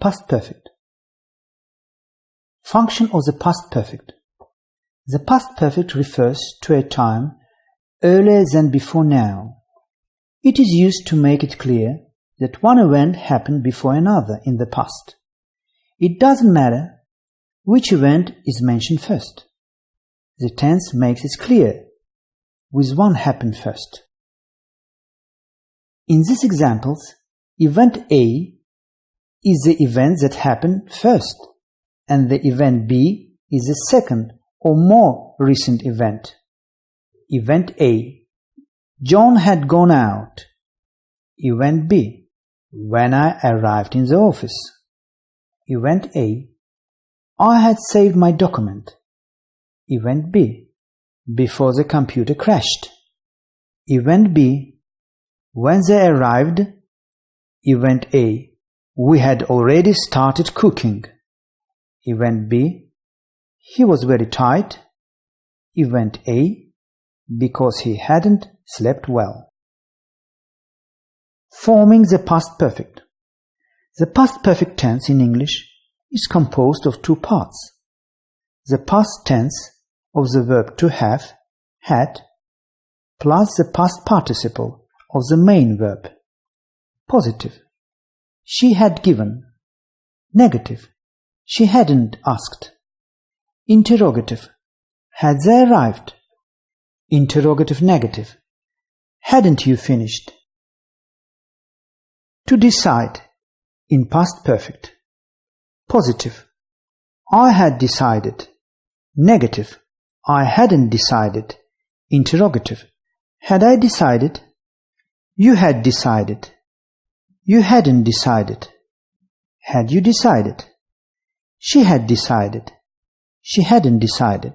Past perfect. Function of the past perfect. The past perfect refers to a time earlier than before now. It is used to make it clear that one event happened before another in the past. It doesn't matter which event is mentioned first. The tense makes it clear which one happened first. In these examples, event A is the event that happened first, and the event B is the second or more recent event. Event A: John had gone out. Event B: when I arrived in the office. Event A: I had saved my document. Event B: before the computer crashed. Event B: when they arrived. Event A: we had already started cooking. Event B: he was very tired. Event A: because he hadn't slept well. Forming the past perfect. The past perfect tense in English is composed of two parts. The past tense of the verb to have, had, plus the past participle of the main verb. Positive: she had given. Negative: she hadn't asked. Interrogative: had they arrived? Interrogative negative: hadn't you finished? To decide in past perfect. Positive: I had decided. Negative: I hadn't decided. Interrogative: had I decided? You had decided. You hadn't decided. Had you decided? She had decided. She hadn't decided.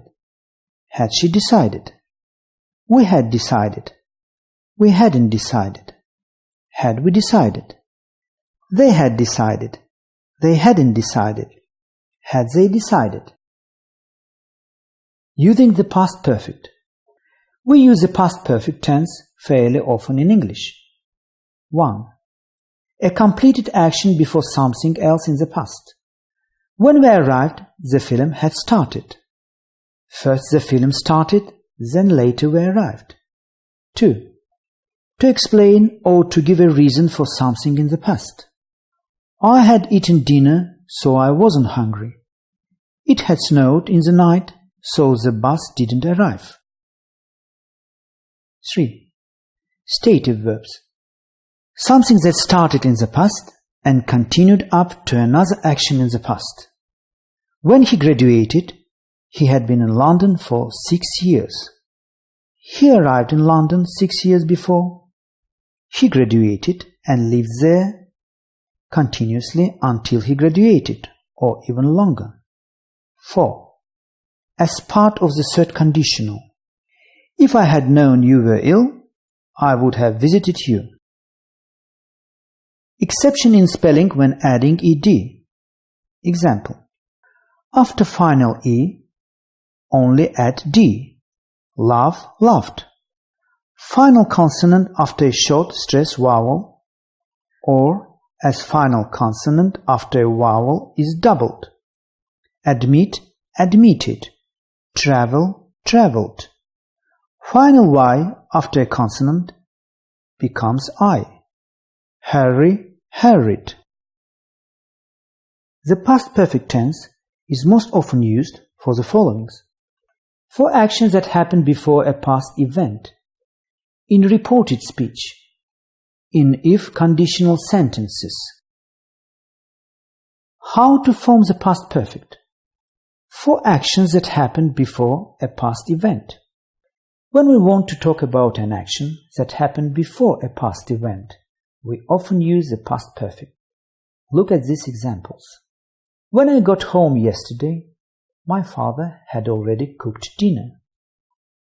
Had she decided? We had decided. We hadn't decided. Had we decided? They had decided. They hadn't decided. Had they decided? Using the past perfect. We use the past perfect tense fairly often in English. 1. A completed action before something else in the past. When we arrived, the film had started. First the film started, then later we arrived. 2. To explain or to give a reason for something in the past. I had eaten dinner, so I wasn't hungry. It had snowed in the night, so the bus didn't arrive. 3. Stative verbs. Something that started in the past and continued up to another action in the past. When he graduated, he had been in London for 6 years. He arrived in London 6 years before. He graduated and lived there continuously until he graduated, or even longer. 4. As part of the third conditional. If I had known you were ill, I would have visited you. Exception in spelling when adding ed. Example: after final e, only add d. Laugh, laughed. Final consonant after a short stress vowel, or as final consonant after a vowel is doubled. Admit, admitted. Travel, traveled. Final y after a consonant becomes I. Hurry, hurried. The past perfect tense is most often used for the followings: for actions that happened before a past event, in reported speech, in if conditional sentences. How to form the past perfect? For actions that happened before a past event. When we want to talk about an action that happened before a past event, we often use the past perfect. Look at these examples. When I got home yesterday, my father had already cooked dinner.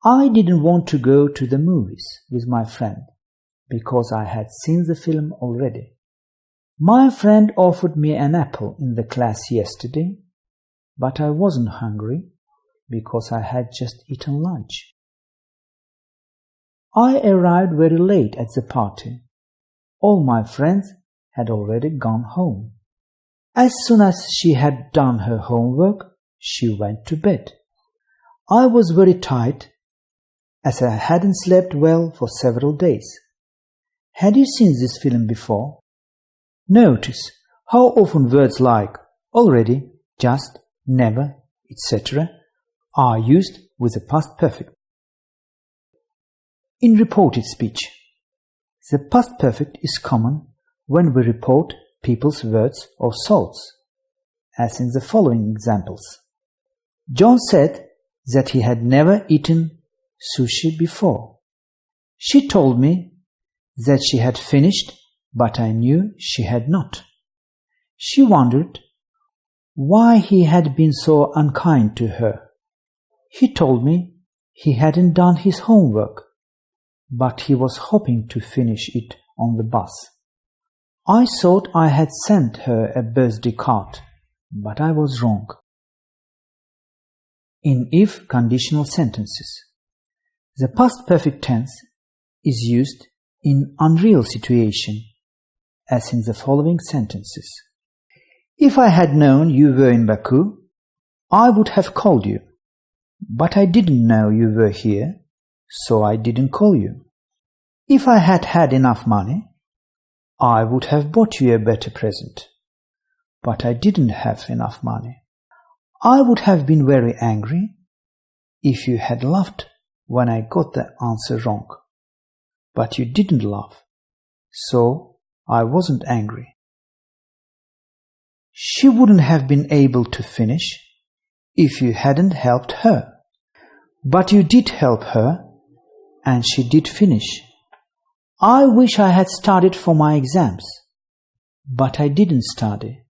I didn't want to go to the movies with my friend because I had seen the film already. My friend offered me an apple in the class yesterday, but I wasn't hungry because I had just eaten lunch. I arrived very late at the party. All my friends had already gone home. As soon as she had done her homework, she went to bed. I was very tired, as I hadn't slept well for several days. Had you seen this film before? Notice how often words like already, just, never, etc. are used with the past perfect. In reported speech, the past perfect is common when we report people's words or thoughts, as in the following examples. John said that he had never eaten sushi before. She told me that she had finished, but I knew she had not. She wondered why he had been so unkind to her. He told me he hadn't done his homework, but he was hoping to finish it on the bus. I thought I had sent her a birthday card, but I was wrong. In if conditional sentences, the past perfect tense is used in unreal situation, as in the following sentences. If I had known you were in Baku, I would have called you. But I didn't know you were here, so I didn't call you. If I had had enough money, I would have bought you a better present. But I didn't have enough money. I would have been very angry if you had laughed when I got the answer wrong. But you didn't laugh, so I wasn't angry. She wouldn't have been able to finish if you hadn't helped her. But you did help her, and she did finish. I wish I had studied for my exams, but I didn't study,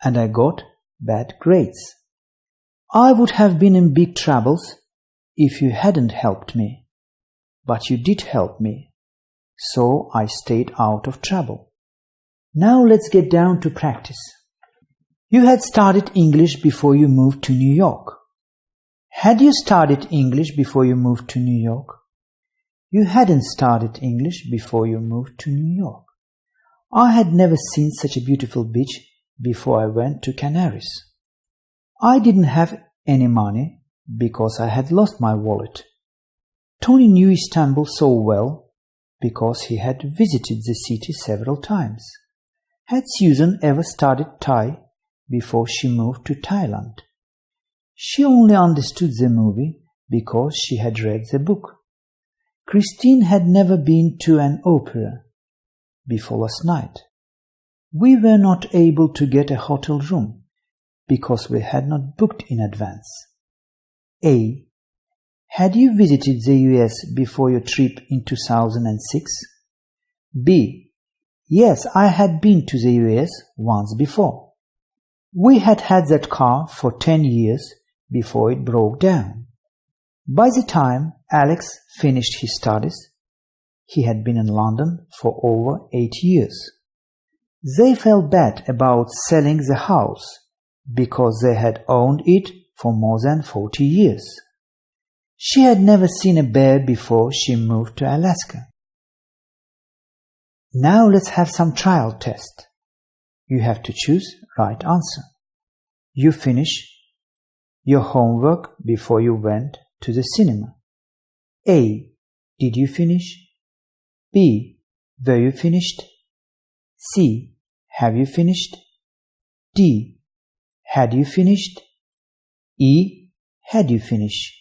and I got bad grades. I would have been in big troubles if you hadn't helped me, but you did help me, so I stayed out of trouble. Now let's get down to practice. You had studied English before you moved to New York. Had you studied English before you moved to New York? You hadn't studied English before you moved to New York. I had never seen such a beautiful beach before I went to Canaries. I didn't have any money because I had lost my wallet. Tony knew Istanbul so well because he had visited the city several times. Had Susan ever studied Thai before she moved to Thailand? She only understood the movie because she had read the book. Christine had never been to an opera before last night. We were not able to get a hotel room because we had not booked in advance. A. Had you visited the US before your trip in 2006? B. Yes, I had been to the US once before. We had had that car for 10 years before it broke down. By the time Alex finished his studies, he had been in London for over 8 years. They felt bad about selling the house because they had owned it for more than 40 years. She had never seen a bear before she moved to Alaska. Now let's have some trial test. You have to choose right answer. You finish your homework before you went to the cinema. A. Did you finish? B. Were you finished? C. Have you finished? D. Had you finished? E. Had you finished?